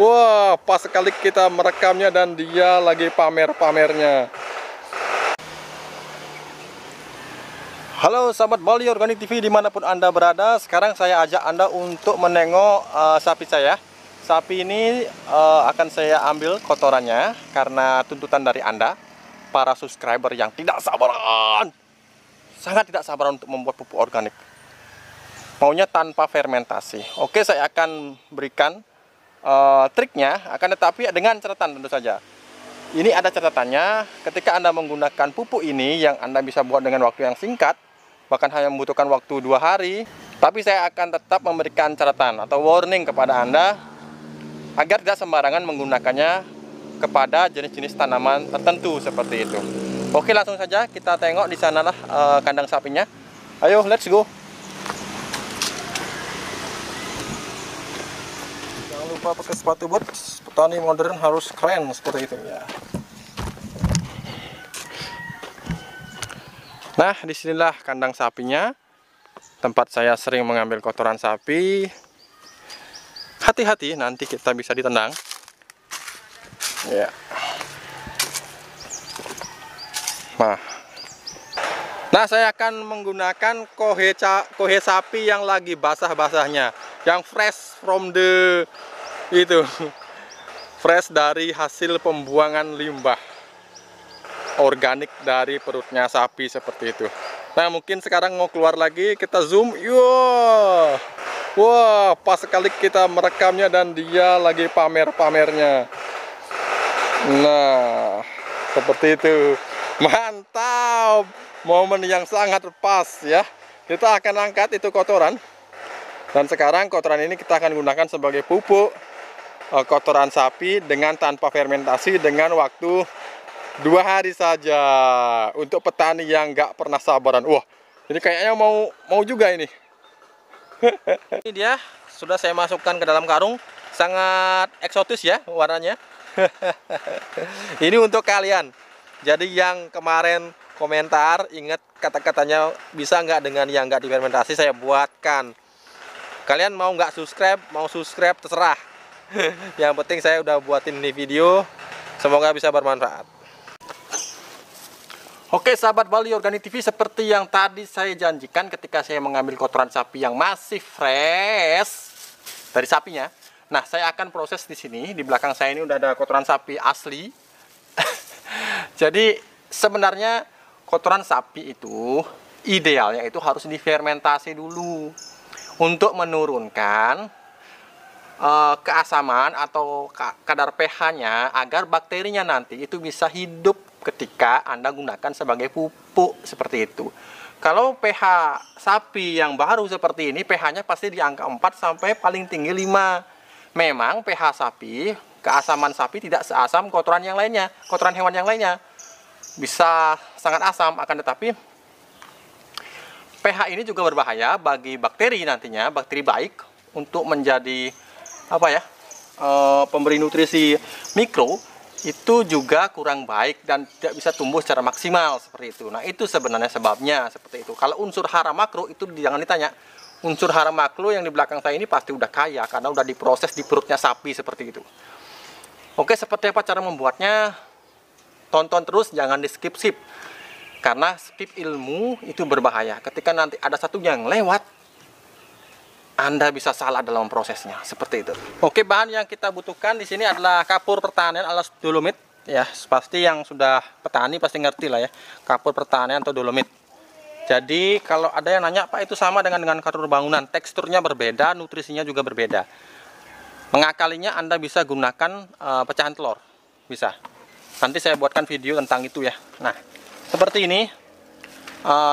Wah, pas sekali kita merekamnya dan dia lagi pamer-pamernya. Halo sahabat Bali Organik TV dimanapun Anda berada. Sekarang saya ajak Anda untuk menengok sapi saya. Sapi ini akan saya ambil kotorannya karena tuntutan dari Anda, para subscriber yang tidak sabaran, sangat tidak sabaran untuk membuat pupuk organik. Maunya tanpa fermentasi. Oke, saya akan berikan triknya, akan tetapi dengan catatan tentu saja. Ini ada catatannya, ketika Anda menggunakan pupuk ini yang Anda bisa buat dengan waktu yang singkat, bahkan hanya membutuhkan waktu 2 hari, tapi saya akan tetap memberikan catatan atau warning kepada Anda agar tidak sembarangan menggunakannya kepada jenis-jenis tanaman tertentu seperti itu. Oke, langsung saja kita tengok di sanalah kandang sapinya. Ayo, let's go. Lupa pakai sepatu bot, petani modern harus keren seperti itu ya. Nah, disinilah kandang sapinya, tempat saya sering mengambil kotoran sapi. Hati-hati, nanti kita bisa ditendang ya. Nah, saya akan menggunakan kohe sapi yang lagi basah-basahnya, yang fresh from the fresh dari hasil pembuangan limbah organik dari perutnya sapi seperti itu. Nah, mungkin sekarang mau keluar lagi, kita zoom. Wah, pas sekali kita merekamnya dan dia lagi pamer-pamernya. Nah, seperti itu. Mantap, momen yang sangat pas ya. Kita akan angkat itu kotoran, dan sekarang kotoran ini kita akan gunakan sebagai pupuk kotoran sapi dengan tanpa fermentasi dengan waktu 2 hari saja untuk petani yang nggak pernah sabaran. Wah, ini kayaknya mau juga ini. Ini dia sudah saya masukkan ke dalam karung, sangat eksotis ya warnanya. Ini untuk kalian. Jadi yang kemarin komentar, ingat kata-katanya bisa nggak dengan yang nggak difermentasi saya buatkan. Kalian mau nggak subscribe, mau subscribe terserah. Yang penting saya udah buatin ini video, semoga bisa bermanfaat. Oke sahabat Bali Organik TV, seperti yang tadi saya janjikan ketika saya mengambil kotoran sapi yang masih fresh dari sapinya. Nah, saya akan proses di sini. Di belakang saya ini udah ada kotoran sapi asli. Jadi sebenarnya kotoran sapi itu idealnya itu harus difermentasi dulu untuk menurunkan keasaman atau kadar pH-nya agar bakterinya nanti itu bisa hidup ketika Anda gunakan sebagai pupuk seperti itu. Kalau pH sapi yang baru seperti ini, pH-nya pasti di angka 4 sampai paling tinggi 5. Memang pH sapi, keasaman sapi tidak seasam kotoran yang lainnya, kotoran hewan yang lainnya. Bisa sangat asam, akan tetapi pH ini juga berbahaya bagi bakteri nantinya, bakteri baik untuk menjadi pemberi nutrisi mikro itu juga kurang baik dan tidak bisa tumbuh secara maksimal seperti itu. Nah, itu sebenarnya sebabnya seperti itu. Kalau unsur hara makro itu jangan ditanya. Unsur hara makro yang di belakang saya ini pasti udah kaya karena udah diproses di perutnya sapi seperti itu. Oke, seperti apa cara membuatnya? Tonton terus, jangan di skip-skip. Karena skip ilmu itu berbahaya. Ketika nanti ada satu yang lewat, Anda bisa salah dalam prosesnya seperti itu. Oke, bahan yang kita butuhkan di sini adalah kapur pertanian alias dolomit ya. Pasti yang sudah petani pasti ngerti lah ya, kapur pertanian atau dolomit. Jadi kalau ada yang nanya, Pak, itu sama dengan kapur bangunan, teksturnya berbeda, nutrisinya juga berbeda. Mengakalinya Anda bisa gunakan pecahan telur, bisa. Nanti saya buatkan video tentang itu ya. Nah, seperti ini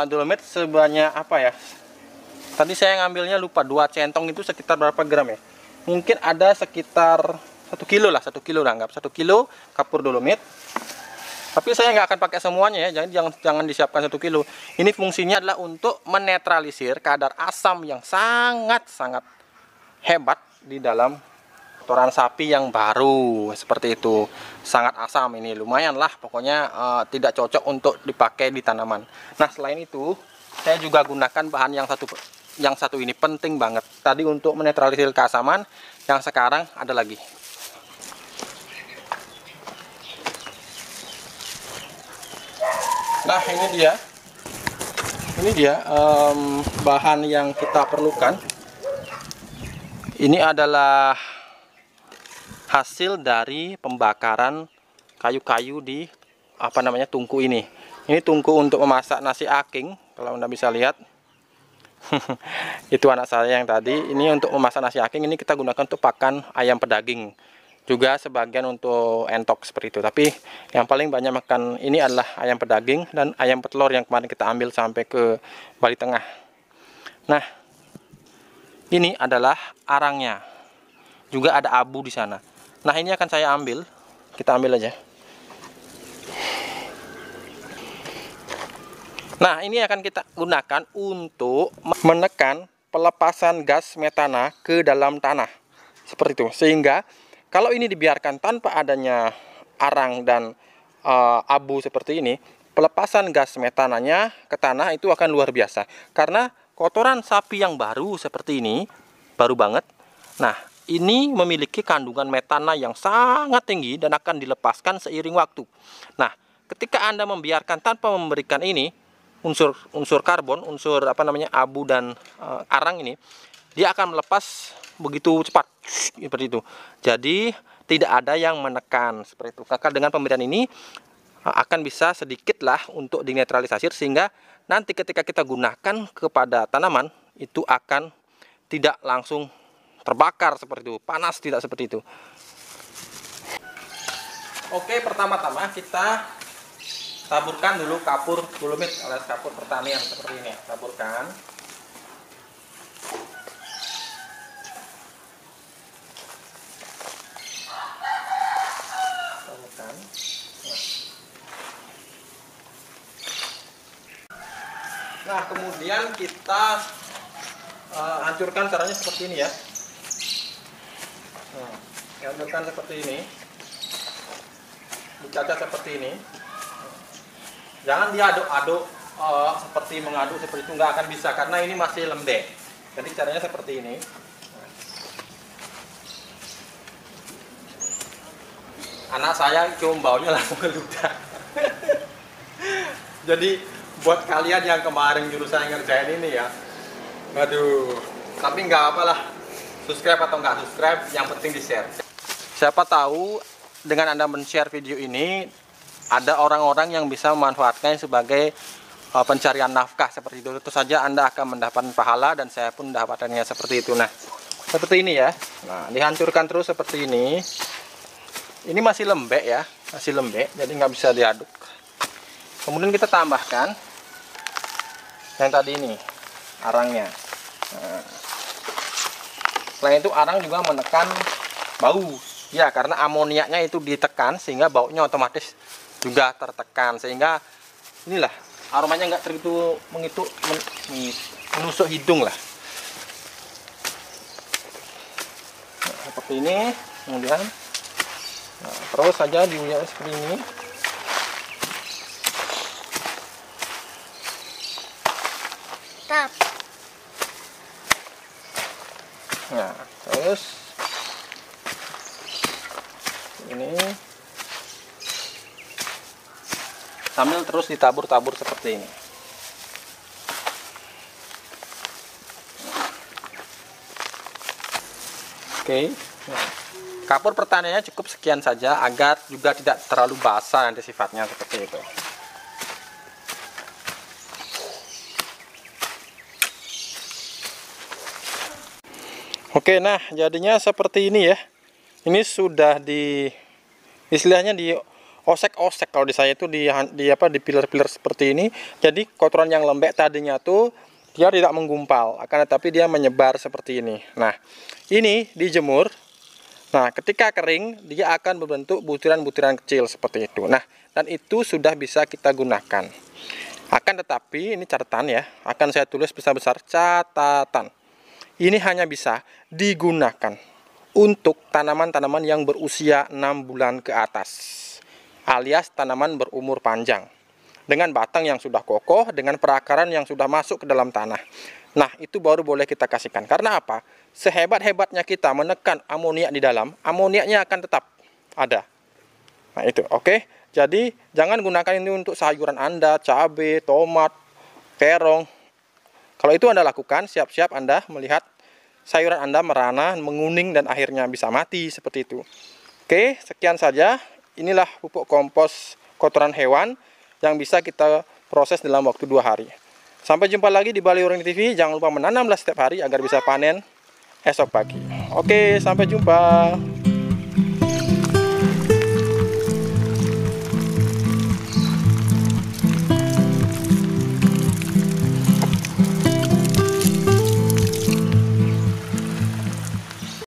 dolomit sebanyak apa ya? Tadi saya ngambilnya lupa, 2 centong itu sekitar berapa gram ya? Mungkin ada sekitar 1 kilo lah, 1 kilo lah, anggap 1 kilo kapur dolomit. Tapi saya nggak akan pakai semuanya ya, jangan disiapkan 1 kilo. Ini fungsinya adalah untuk menetralisir kadar asam yang sangat-sangat hebat di dalam kotoran sapi yang baru seperti itu. Sangat asam ini, lumayan lah pokoknya, tidak cocok untuk dipakai di tanaman. Nah, selain itu saya juga gunakan bahan yang satu ini penting banget. Tadi untuk menetralisir keasaman, yang sekarang ada lagi Nah, ini dia bahan yang kita perlukan. Ini adalah hasil dari pembakaran kayu-kayu di tungku ini. Ini tungku untuk memasak nasi aking, kalau Anda bisa lihat. Itu anak saya yang tadi. Ini untuk memasak nasi aking, ini kita gunakan untuk pakan ayam pedaging. Juga sebagian untuk entok seperti itu. Tapi yang paling banyak makan ini adalah ayam pedaging dan ayam petelur yang kemarin kita ambil sampai ke Bali Tengah. Nah, ini adalah arangnya. Juga ada abu di sana. Nah, ini akan saya ambil. Kita ambil aja. Nah, ini akan kita gunakan untuk menekan pelepasan gas metana ke dalam tanah. Seperti itu. Sehingga kalau ini dibiarkan tanpa adanya arang dan abu seperti ini, pelepasan gas metananya ke tanah itu akan luar biasa. Karena kotoran sapi yang baru seperti ini, baru banget. Nah, ini memiliki kandungan metana yang sangat tinggi dan akan dilepaskan seiring waktu. Nah, ketika Anda membiarkan tanpa memberikan ini, unsur karbon, abu dan arang ini, dia akan melepas begitu cepat seperti itu. Jadi tidak ada yang menekan seperti itu. Maka dengan pemberian ini akan bisa sedikitlah untuk dinetralisasi, sehingga nanti ketika kita gunakan kepada tanaman itu akan tidak langsung terbakar seperti itu, panas tidak seperti itu. Oke, pertama-tama kita taburkan dulu kapur dolomit alias kapur pertanian seperti ini. Taburkan. Nah, kemudian kita hancurkan caranya seperti ini ya. Nah, hancurkan seperti ini, dicacah seperti ini. Jangan diaduk-aduk seperti mengaduk seperti itu, nggak akan bisa karena ini masih lembek. Jadi caranya seperti ini. Anak saya cium baunya langsung keludak. Jadi buat kalian yang kemarin jurusan ngerjain ini ya, aduh, tapi nggak apalah, subscribe atau nggak subscribe, yang penting di share. Siapa tahu dengan Anda men-share video ini, ada orang-orang yang bisa memanfaatkannya sebagai pencarian nafkah seperti itu. Tentu saja Anda akan mendapatkan pahala dan saya pun mendapatkannya seperti itu. Nah, seperti ini ya. Nah, dihancurkan terus seperti ini. Ini masih lembek ya, masih lembek, jadi nggak bisa diaduk. Kemudian kita tambahkan yang tadi ini, arangnya. Nah, selain itu arang juga menekan bau. Ya, karena amoniaknya itu ditekan sehingga baunya otomatis juga tertekan. Sehingga inilah, aromanya nggak terlalu menusuk hidung lah. Nah, seperti ini, kemudian terus saja diulek seperti ini. Nah, terus ini sambil terus ditabur-tabur seperti ini. Oke. Nah, kapur pertaniannya cukup sekian saja agar juga tidak terlalu basah nanti sifatnya seperti itu. Oke, nah jadinya seperti ini ya. Ini sudah istilahnya di osek-osek, kalau di saya itu di pilar-pilar seperti ini. Jadi kotoran yang lembek tadinya tuh dia tidak menggumpal, akan tetapi dia menyebar seperti ini. Nah, ini dijemur. Nah, ketika kering dia akan berbentuk butiran-butiran kecil seperti itu. Nah, dan itu sudah bisa kita gunakan. Akan tetapi ini catatan ya, akan saya tulis besar-besar catatan. Ini hanya bisa digunakan untuk tanaman-tanaman yang berusia 6 bulan ke atas, alias tanaman berumur panjang, dengan batang yang sudah kokoh, dengan perakaran yang sudah masuk ke dalam tanah. Nah, itu baru boleh kita kasihkan. Karena apa? Sehebat-hebatnya kita menekan amoniak di dalam, amoniaknya akan tetap ada. Nah, itu oke. Jadi jangan gunakan ini untuk sayuran Anda, cabai, tomat, terong. Kalau itu Anda lakukan, siap-siap Anda melihat sayuran Anda merana, menguning, dan akhirnya bisa mati seperti itu. Oke, sekian saja. Inilah pupuk kompos kotoran hewan yang bisa kita proses dalam waktu 2 hari. Sampai jumpa lagi di Bali Organik TV. Jangan lupa menanamlah setiap hari agar bisa panen esok pagi. Oke, sampai jumpa.